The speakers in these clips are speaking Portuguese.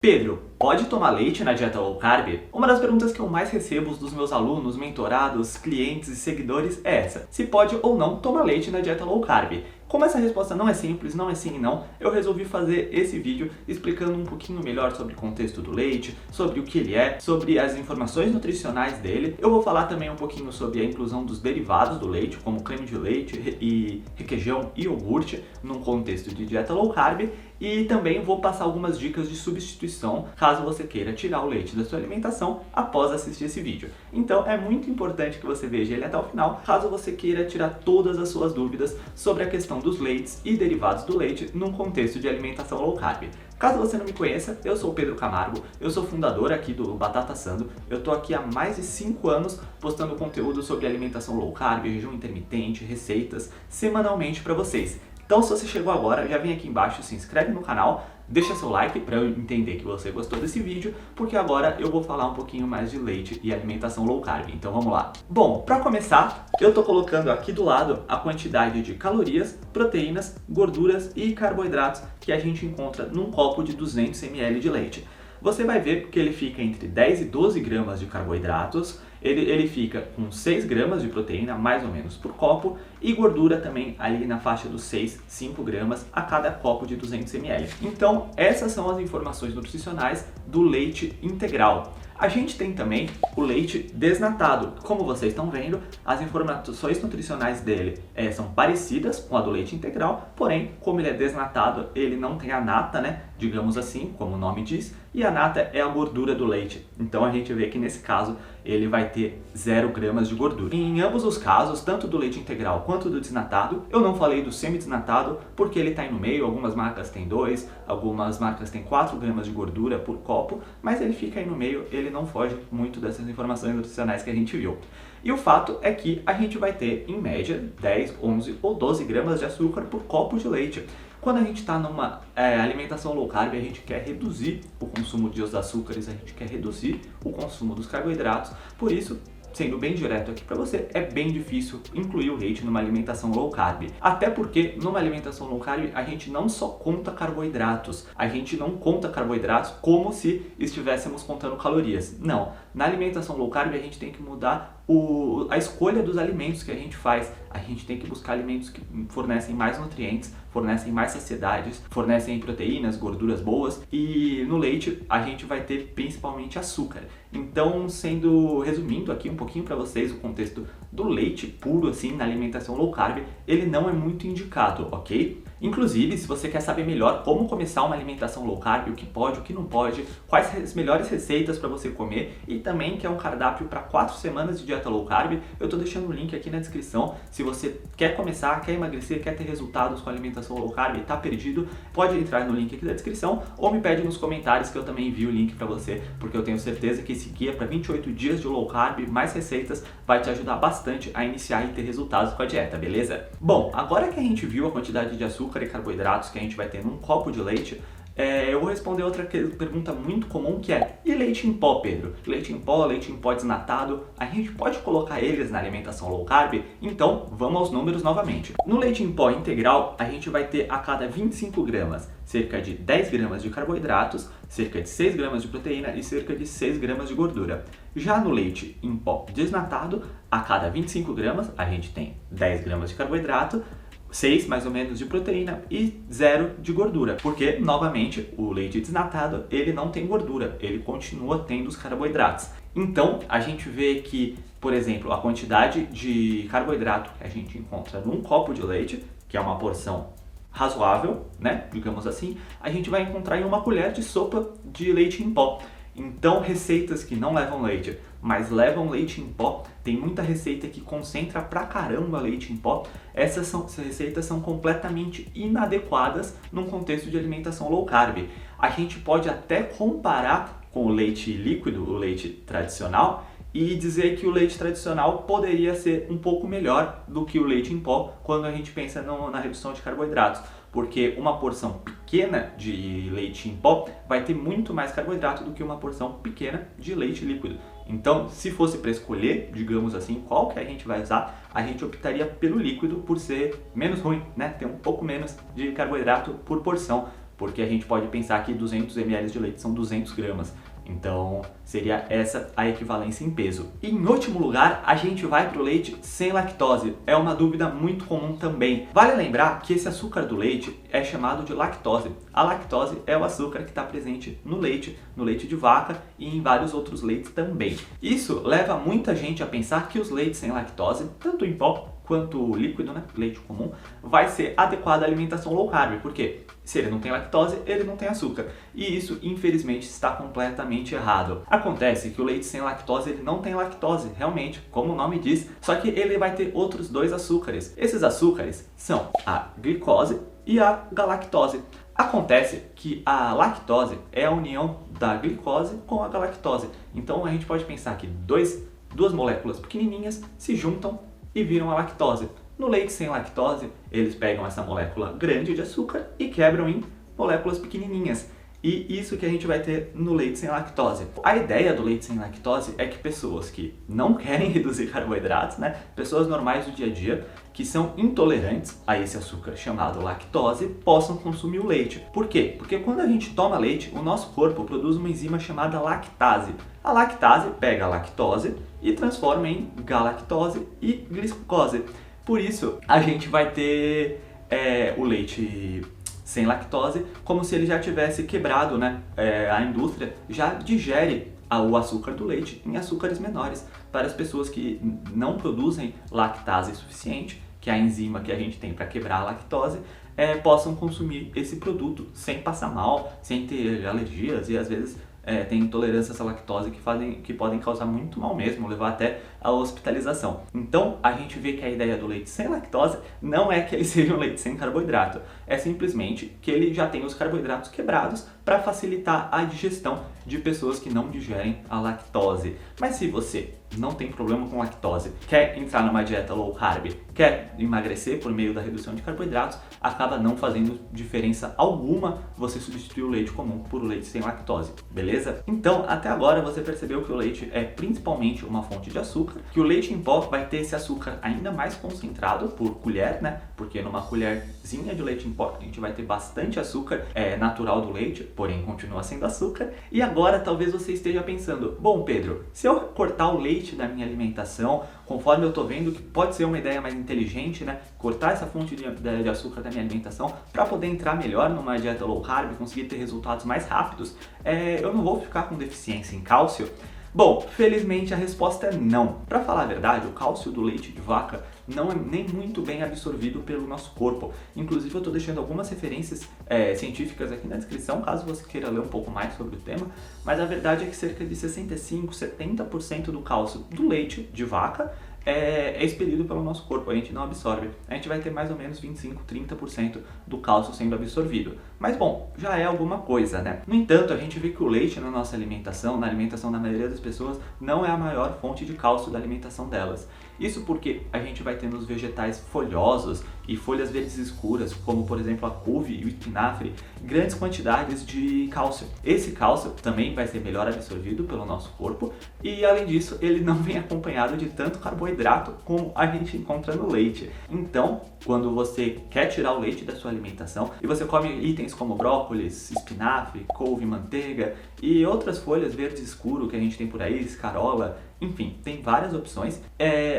Pedro, pode tomar leite na dieta low carb? Uma das perguntas que eu mais recebo dos meus alunos, mentorados, clientes e seguidores é essa: se pode ou não tomar leite na dieta low carb? Como essa resposta não é simples, não é sim e não, eu resolvi fazer esse vídeo explicando um pouquinho melhor sobre o contexto do leite, sobre o que ele é, sobre as informações nutricionais dele. Eu vou falar também um pouquinho sobre a inclusão dos derivados do leite, como creme de leite e requeijão e iogurte, num contexto de dieta low carb. E também vou passar algumas dicas de substituição, caso você queira tirar o leite da sua alimentação após assistir esse vídeo. Então é muito importante que você veja ele até o final, caso você queira tirar todas as suas dúvidas sobre a questão dos leites e derivados do leite num contexto de alimentação low carb. Caso você não me conheça, eu sou o Pedro Camargo, eu sou fundador aqui do Batata Assando. Eu tô aqui há mais de 5 anos postando conteúdo sobre alimentação low carb, jejum intermitente, receitas, semanalmente para vocês. Então, se você chegou agora, já vem aqui embaixo, se inscreve no canal, deixa seu like para eu entender que você gostou desse vídeo, porque agora eu vou falar um pouquinho mais de leite e alimentação low carb. Então vamos lá. Bom, para começar, eu tô colocando aqui do lado a quantidade de calorias, proteínas, gorduras e carboidratos que a gente encontra num copo de 200 ml de leite. Você vai ver que ele fica entre 10 e 12 gramas de carboidratos, ele fica com 6 gramas de proteína, mais ou menos, por copo, e gordura também ali na faixa dos 5 gramas a cada copo de 200 ml. Então, essas são as informações nutricionais do leite integral. A gente tem também o leite desnatado. Como vocês estão vendo, as informações nutricionais dele são parecidas com a do leite integral, porém, como ele é desnatado, ele não tem a nata, né? Digamos assim, como o nome diz, e a nata é a gordura do leite. Então a gente vê que nesse caso ele vai ter 0 gramas de gordura. Em ambos os casos, tanto do leite integral quanto do desnatado, eu não falei do semi-desnatado porque ele está aí no meio. Algumas marcas têm 2, algumas marcas têm 4 gramas de gordura por copo, mas ele fica aí no meio, ele não foge muito dessas informações nutricionais que a gente viu. E o fato é que a gente vai ter, em média, 10, 11 ou 12 gramas de açúcar por copo de leite. Quando a gente está numa alimentação low carb, a gente quer reduzir o consumo de açúcares, a gente quer reduzir o consumo dos carboidratos, por isso, sendo bem direto aqui para você, é bem difícil incluir o leite numa alimentação low carb. Até porque numa alimentação low carb a gente não só conta carboidratos, a gente não conta carboidratos como se estivéssemos contando calorias. Não, na alimentação low carb a gente tem que mudar a escolha dos alimentos que a gente faz. A gente tem que buscar alimentos que fornecem mais nutrientes, fornecem mais saciedades, fornecem proteínas, gorduras boas, e no leite a gente vai ter principalmente açúcar. Então, resumindo aqui um pouquinho para vocês o contexto do leite puro assim na alimentação low carb, ele não é muito indicado, ok? Inclusive, se você quer saber melhor como começar uma alimentação low carb, o que pode, o que não pode, quais as melhores receitas para você comer e também quer um cardápio para 4 semanas de dieta low carb, eu estou deixando o link aqui na descrição. Se você quer começar, quer emagrecer, quer ter resultados com alimentação low carb e está perdido, pode entrar no link aqui da descrição ou me pede nos comentários que eu também envio o link para você, porque eu tenho certeza que esse guia para 28 dias de low carb mais receitas vai te ajudar bastante a iniciar e ter resultados com a dieta, beleza? Bom, agora que a gente viu a quantidade de açúcar e carboidratos que a gente vai ter num copo de leite, eu vou responder outra pergunta muito comum, que é: e leite em pó, Pedro? Leite em pó desnatado, a gente pode colocar eles na alimentação low carb? Então, vamos aos números novamente. No leite em pó integral, a gente vai ter a cada 25 gramas cerca de 10 gramas de carboidratos, cerca de 6 gramas de proteína e cerca de 6 gramas de gordura. Já no leite em pó desnatado, a cada 25 gramas a gente tem 10 gramas de carboidrato, 6 mais ou menos de proteína e 0 de gordura, porque novamente o leite desnatado ele não tem gordura, ele continua tendo os carboidratos. Então a gente vê que, por exemplo, a quantidade de carboidrato que a gente encontra num copo de leite, que é uma porção razoável, né, digamos assim, a gente vai encontrar em uma colher de sopa de leite em pó. Então, receitas que não levam leite, mas levam leite em pó, tem muita receita que concentra pra caramba leite em pó. Essas receitas são completamente inadequadas num contexto de alimentação low carb. A gente pode até comparar com o leite líquido, o leite tradicional, e dizer que o leite tradicional poderia ser um pouco melhor do que o leite em pó quando a gente pensa na redução de carboidratos, porque uma porção pequena de leite em pó vai ter muito mais carboidrato do que uma porção pequena de leite líquido. Então, se fosse para escolher, digamos assim, qual que a gente vai usar, a gente optaria pelo líquido por ser menos ruim, né? Ter um pouco menos de carboidrato por porção. porque a gente pode pensar que 200 ml de leite são 200 gramas. Então, seria essa a equivalência em peso. E em último lugar, a gente vai para o leite sem lactose. É uma dúvida muito comum também. Vale lembrar que esse açúcar do leite é chamado de lactose. A lactose é o açúcar que está presente no leite de vaca e em vários outros leites também. Isso leva muita gente a pensar que os leites sem lactose, tanto em pó quanto líquido, né, leite comum, vai ser adequado à alimentação low carb. Por quê? Se ele não tem lactose, ele não tem açúcar. E isso, infelizmente, está completamente errado. Acontece que o leite sem lactose, ele não tem lactose, realmente, como o nome diz, só que ele vai ter outros dois açúcares. Esses açúcares são a glicose e a galactose. Acontece que a lactose é a união da glicose com a galactose. Então, a gente pode pensar que duas moléculas pequenininhas se juntam e viram a lactose. No leite sem lactose, eles pegam essa molécula grande de açúcar e quebram em moléculas pequenininhas. E isso que a gente vai ter no leite sem lactose. A ideia do leite sem lactose é que pessoas que não querem reduzir carboidratos, né, pessoas normais do dia a dia, que são intolerantes a esse açúcar chamado lactose, possam consumir o leite. Por quê? Porque quando a gente toma leite, o nosso corpo produz uma enzima chamada lactase. A lactase pega a lactose e transforma em galactose e glicose. Por isso, a gente vai ter o leite sem lactose como se ele já tivesse quebrado, né? A indústria já digere o açúcar do leite em açúcares menores para as pessoas que não produzem lactase suficiente, que é a enzima que a gente tem para quebrar a lactose, possam consumir esse produto sem passar mal, sem ter alergias e às vezes tem intolerâncias à lactose que podem causar muito mal mesmo, levar até a hospitalização. Então, a gente vê que a ideia do leite sem lactose não é que ele seja um leite sem carboidrato, é simplesmente que ele já tem os carboidratos quebrados para facilitar a digestão de pessoas que não digerem a lactose. Mas se você não tem problema com lactose, quer entrar numa dieta low carb, quer emagrecer por meio da redução de carboidratos, acaba não fazendo diferença alguma você substituir o leite comum por leite sem lactose, beleza? Então, até agora você percebeu que o leite é principalmente uma fonte de açúcar, que o leite em pó vai ter esse açúcar ainda mais concentrado por colher, né? Porque numa colherzinha de leite em pó a gente vai ter bastante açúcar natural do leite, porém continua sendo açúcar. E agora talvez você esteja pensando, bom Pedro, se eu cortar o leite da minha alimentação, conforme eu tô vendo que pode ser uma ideia mais inteligente, né? Cortar essa fonte de açúcar da minha alimentação para poder entrar melhor numa dieta low carb, conseguir ter resultados mais rápidos, eu não vou ficar com deficiência em cálcio? Bom, felizmente a resposta é não. Para falar a verdade, o cálcio do leite de vaca não é nem muito bem absorvido pelo nosso corpo. Inclusive eu estou deixando algumas referências científicas aqui na descrição, caso você queira ler um pouco mais sobre o tema, mas a verdade é que cerca de 65, 70% do cálcio do leite de vaca é expelido pelo nosso corpo, a gente não absorve. A gente vai ter mais ou menos 25, 30% do cálcio sendo absorvido. Mas bom, já é alguma coisa, né? No entanto, a gente vê que o leite na nossa alimentação, na alimentação da maioria das pessoas, não é a maior fonte de cálcio da alimentação delas. Isso porque a gente vai ter nos vegetais folhosos e folhas verdes escuras, como por exemplo a couve e o espinafre, grandes quantidades de cálcio. Esse cálcio também vai ser melhor absorvido pelo nosso corpo e, além disso, ele não vem acompanhado de tanto carboidrato como a gente encontra no leite. Então, quando você quer tirar o leite da sua alimentação e você come itens como brócolis, espinafre, couve, manteiga e outras folhas verdes escuro que a gente tem por aí, escarola, enfim, tem várias opções,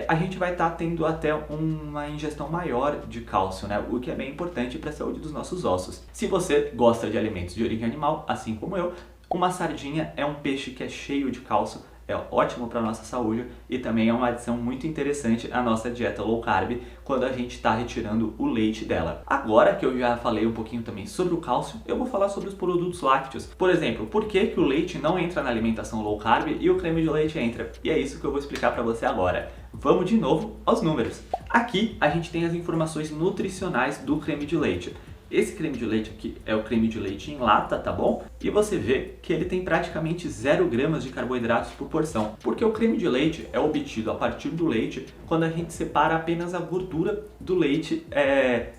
a gente vai estar tendo até uma ingestão maior de cálcio, né? O que é bem importante para a saúde dos nossos ossos. Se você gosta de alimentos de origem animal, assim como eu, uma sardinha é um peixe que é cheio de cálcio, é ótimo para a nossa saúde e também é uma adição muito interessante à nossa dieta low carb quando a gente está retirando o leite dela. Agora que eu já falei um pouquinho também sobre o cálcio, eu vou falar sobre os produtos lácteos. Por exemplo, por que o leite não entra na alimentação low carb e o creme de leite entra? E é isso que eu vou explicar para você agora. Vamos de novo aos números. Aqui a gente tem as informações nutricionais do creme de leite. Esse creme de leite aqui é o creme de leite em lata, tá bom? E você vê que ele tem praticamente 0 gramas de carboidratos por porção, porque o creme de leite é obtido a partir do leite quando a gente separa apenas a gordura do leite,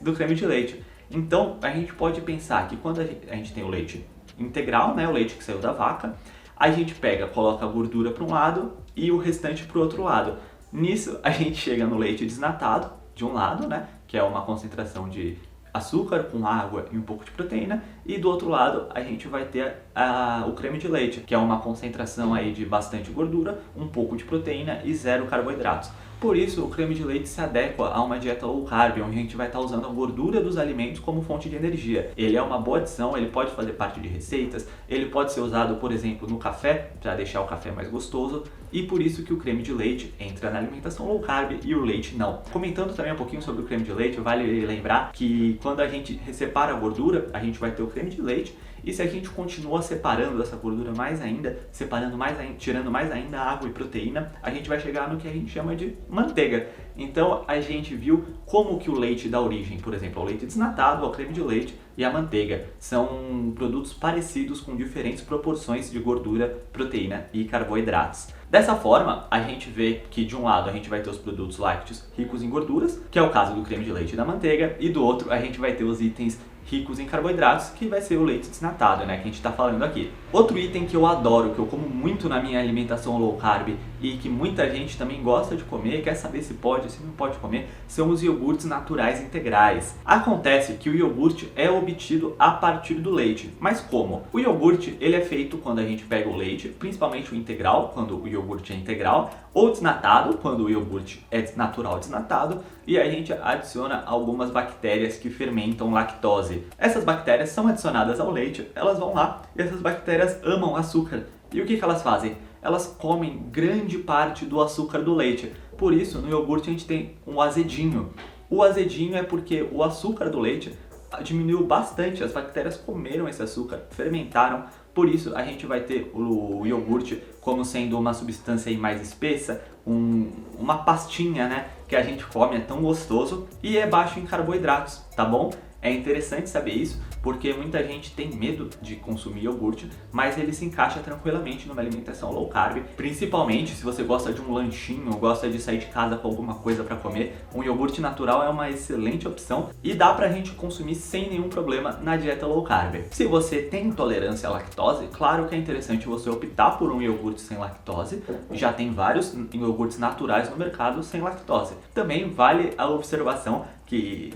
do creme de leite. Então, a gente pode pensar que quando a gente tem o leite integral, né, o leite que saiu da vaca, a gente coloca a gordura para um lado e o restante para o outro lado. Nisso, a gente chega no leite desnatado, de um lado, né, que é uma concentração de açúcar com água e um pouco de proteína, e do outro lado a gente vai ter o creme de leite, que é uma concentração aí de bastante gordura, um pouco de proteína e zero carboidratos. Por isso, o creme de leite se adequa a uma dieta low carb, onde a gente vai estar usando a gordura dos alimentos como fonte de energia. Ele é uma boa adição, ele pode fazer parte de receitas, ele pode ser usado, por exemplo, no café, para deixar o café mais gostoso, e por isso que o creme de leite entra na alimentação low carb e o leite não. Comentando também um pouquinho sobre o creme de leite, vale lembrar que quando a gente separa a gordura, a gente vai ter o creme de leite, e se a gente continua separando essa gordura mais ainda, tirando mais ainda água e proteína, a gente vai chegar no que a gente chama de manteiga. Então a gente viu como que o leite dá origem, por exemplo, ao leite desnatado, ao creme de leite e à manteiga. São produtos parecidos com diferentes proporções de gordura, proteína e carboidratos. Dessa forma, a gente vê que de um lado a gente vai ter os produtos lácteos ricos em gorduras, que é o caso do creme de leite e da manteiga, e do outro a gente vai ter os itens ricos em carboidratos, que vai ser o leite desnatado, né, que a gente está falando aqui. Outro item que eu adoro, que eu como muito na minha alimentação low carb e que muita gente também gosta de comer, quer saber se pode, se não pode comer, são os iogurtes naturais integrais. Acontece que o iogurte é obtido a partir do leite, mas como? O iogurte ele é feito quando a gente pega o leite, principalmente o integral, quando o iogurte é integral, ou desnatado, quando o iogurte é natural desnatado, e a gente adiciona algumas bactérias que fermentam lactose. Essas bactérias são adicionadas ao leite, elas vão lá e essas bactérias amam açúcar. E o que elas fazem? Elas comem grande parte do açúcar do leite. Por isso, no iogurte a gente tem um azedinho. O azedinho é porque o açúcar do leite diminuiu bastante, as bactérias comeram esse açúcar, fermentaram, por isso a gente vai ter o iogurte como sendo uma substância aí mais espessa, uma pastinha, né, que a gente come, é tão gostoso e é baixo em carboidratos, tá bom? É interessante saber isso, porque muita gente tem medo de consumir iogurte, mas ele se encaixa tranquilamente numa alimentação low carb, principalmente se você gosta de um lanchinho, gosta de sair de casa com alguma coisa para comer, um iogurte natural é uma excelente opção e dá pra gente consumir sem nenhum problema na dieta low carb. Se você tem intolerância à lactose, claro que é interessante você optar por um iogurte sem lactose, já tem vários iogurtes naturais no mercado sem lactose. Também vale a observação que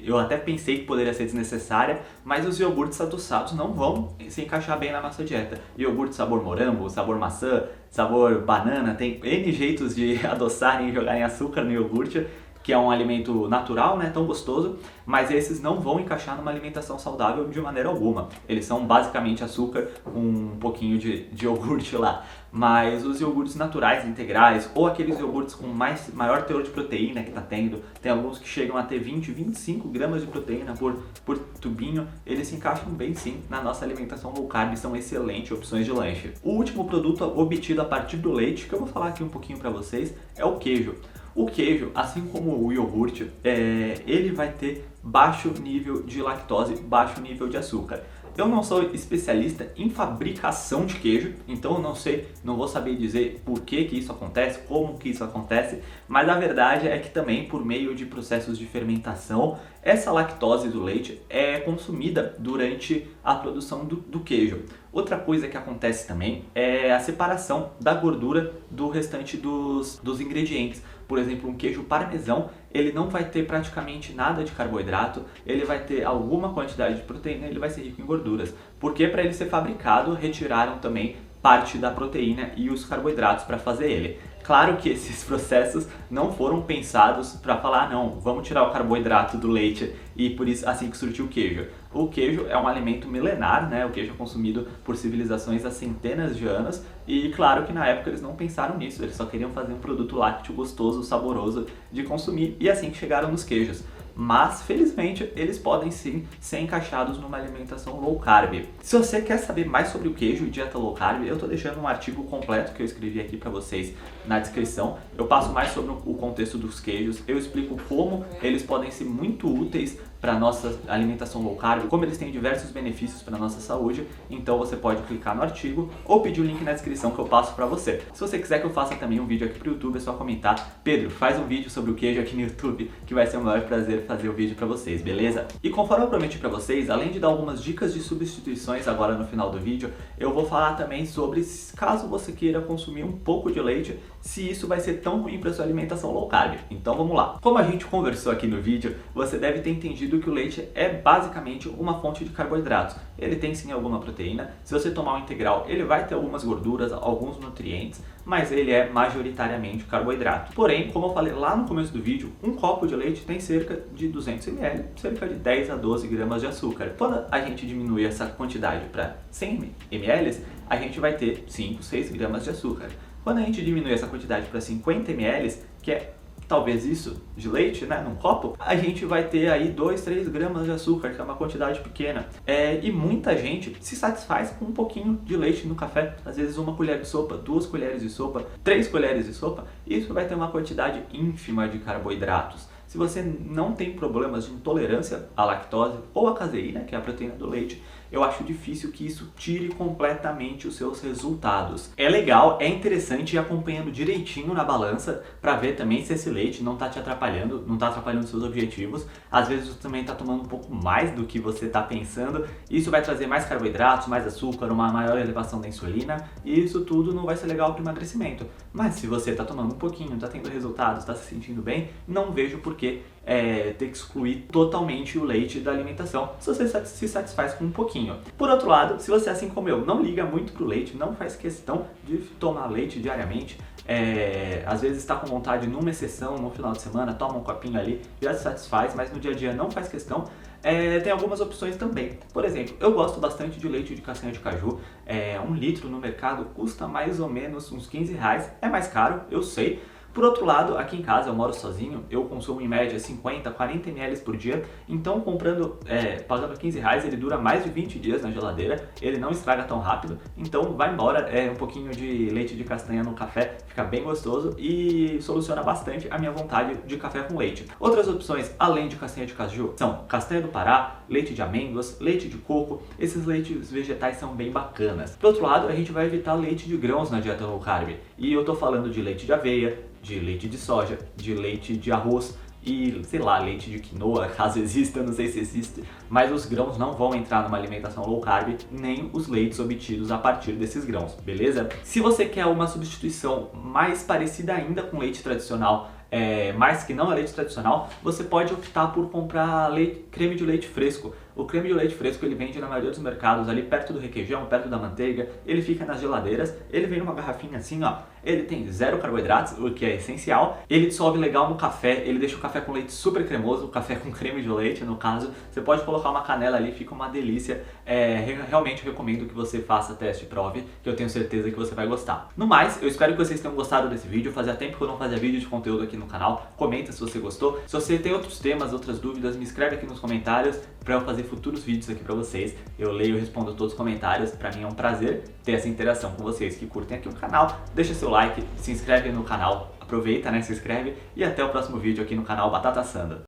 eu até pensei que poderia ser desnecessária, mas os iogurtes adoçados não vão se encaixar bem na nossa dieta. Iogurte sabor morango, sabor maçã, sabor banana, tem N jeitos de adoçarem e jogarem açúcar no iogurte, que é um alimento natural, né, tão gostoso, mas esses não vão encaixar numa alimentação saudável de maneira alguma. Eles são basicamente açúcar com um pouquinho de iogurte lá. Mas os iogurtes naturais, integrais, ou aqueles iogurtes com maior teor de proteína que tá tendo, tem alguns que chegam a ter 20, 25 gramas de proteína por tubinho, eles se encaixam bem sim na nossa alimentação low carb, são excelentes opções de lanche. O último produto obtido a partir do leite, que eu vou falar aqui um pouquinho para vocês, é o queijo. O queijo, assim como o iogurte, ele vai ter baixo nível de lactose, baixo nível de açúcar. Eu não sou especialista em fabricação de queijo, então eu não vou saber dizer por que isso acontece, como que isso acontece, mas a verdade é que também por meio de processos de fermentação, essa lactose do leite é consumida durante a produção do queijo. Outra coisa que acontece também é a separação da gordura do restante dos ingredientes. Por exemplo, um queijo parmesão, ele não vai ter praticamente nada de carboidrato, ele vai ter alguma quantidade de proteína, ele vai ser rico em gorduras. Porque para ele ser fabricado, retiraram também parte da proteína e os carboidratos para fazer ele. Claro que esses processos não foram pensados para falar, não, vamos tirar o carboidrato do leite e por isso assim que surgiu o queijo. O queijo é um alimento milenar, né? O queijo é consumido por civilizações há centenas de anos e claro que na época eles não pensaram nisso, eles só queriam fazer um produto lácteo gostoso, saboroso de consumir e assim que chegaram nos queijos. Mas, felizmente, eles podem sim ser encaixados numa alimentação low carb. Se você quer saber mais sobre o queijo e dieta low carb, eu tô deixando um artigo completo que eu escrevi aqui para vocês na descrição. Eu passo mais sobre o contexto dos queijos, eu explico como eles podem ser muito úteis para nossa alimentação low carb, como eles têm diversos benefícios para nossa saúde. Então você pode clicar no artigo ou pedir o link na descrição que eu passo para você. Se você quiser que eu faça também um vídeo aqui pro YouTube, é só comentar: Pedro, faz um vídeo sobre o queijo aqui no YouTube, que vai ser o maior prazer fazer o vídeo para vocês, beleza? E conforme eu prometi para vocês, além de dar algumas dicas de substituições agora no final do vídeo, eu vou falar também sobre caso você queira consumir um pouco de leite, se isso vai ser tão ruim para sua alimentação low carb. Então vamos lá. Como a gente conversou aqui no vídeo, você deve ter entendido sentido que o leite é basicamente uma fonte de carboidratos. Ele tem sim alguma proteína, se você tomar o integral ele vai ter algumas gorduras, alguns nutrientes, mas ele é majoritariamente carboidrato. Porém, como eu falei lá no começo do vídeo, um copo de leite tem cerca de 200 ml, cerca de 10 a 12 gramas de açúcar. Quando a gente diminui essa quantidade para 100 ml, a gente vai ter 5, 6 gramas de açúcar. Quando a gente diminui essa quantidade para 50 ml, que é talvez isso de leite, né, num copo, a gente vai ter aí 2, 3 gramas de açúcar, que é uma quantidade pequena. E muita gente se satisfaz com um pouquinho de leite no café, às vezes uma colher de sopa, 2 colheres de sopa, 3 colheres de sopa, isso vai ter uma quantidade ínfima de carboidratos. Se você não tem problemas de intolerância à lactose ou à caseína, que é a proteína do leite, eu acho difícil que isso tire completamente os seus resultados. É legal, é interessante ir acompanhando direitinho na balança para ver também se esse leite não está te atrapalhando, não está atrapalhando seus objetivos. Às vezes você também está tomando um pouco mais do que você está pensando. Isso vai trazer mais carboidratos, mais açúcar, uma maior elevação da insulina e isso tudo não vai ser legal para o emagrecimento. Mas se você está tomando um pouquinho, está tendo resultados, está se sentindo bem, não vejo por que ter que excluir totalmente o leite da alimentação se você se satisfaz com um pouquinho. Por outro lado, se você, assim como eu, não liga muito pro leite, não faz questão de tomar leite diariamente, às vezes está com vontade numa exceção, no final de semana, toma um copinho ali, já se satisfaz, mas no dia a dia não faz questão, tem algumas opções também. Por exemplo, eu gosto bastante de leite de castanha de caju, 1 litro no mercado custa mais ou menos uns R$15, é mais caro, eu sei. Por outro lado, aqui em casa eu moro sozinho, eu consumo em média 50, 40 ml por dia, então pagando R$15 ele dura mais de 20 dias na geladeira, ele não estraga tão rápido, então vai embora, um pouquinho de leite de castanha no café, fica bem gostoso e soluciona bastante a minha vontade de café com leite. Outras opções, além de castanha de caju, são castanha do Pará, leite de amêndoas, leite de coco, esses leites vegetais são bem bacanas. Por outro lado, a gente vai evitar leite de grãos na dieta low carb, e eu tô falando de leite de aveia, de leite de soja, de leite de arroz e, sei lá, leite de quinoa, caso exista, não sei se existe, mas os grãos não vão entrar numa alimentação low carb, nem os leites obtidos a partir desses grãos, beleza? Se você quer uma substituição mais parecida ainda com leite tradicional, mas que não é leite tradicional, você pode optar por comprar creme de leite fresco. O creme de leite fresco ele vende na maioria dos mercados, ali perto do requeijão, perto da manteiga, ele fica nas geladeiras, ele vem numa garrafinha assim, ó, ele tem 0 carboidratos, o que é essencial, ele dissolve legal no café, ele deixa o café com leite super cremoso, o café com creme de leite no caso, você pode colocar uma canela ali, fica uma delícia, realmente recomendo que você faça teste e prove, que eu tenho certeza que você vai gostar. No mais, eu espero que vocês tenham gostado desse vídeo, fazia tempo que eu não fazia vídeo de conteúdo aqui no canal, comenta se você gostou, se você tem outros temas, outras dúvidas, me escreve aqui nos comentários para eu fazer futuros vídeos aqui pra vocês. Eu leio e respondo todos os comentários, pra mim é um prazer ter essa interação com vocês que curtem aqui o canal. Deixa seu like, se inscreve no canal, aproveita, né, se inscreve e até o próximo vídeo aqui no canal Batata Assando.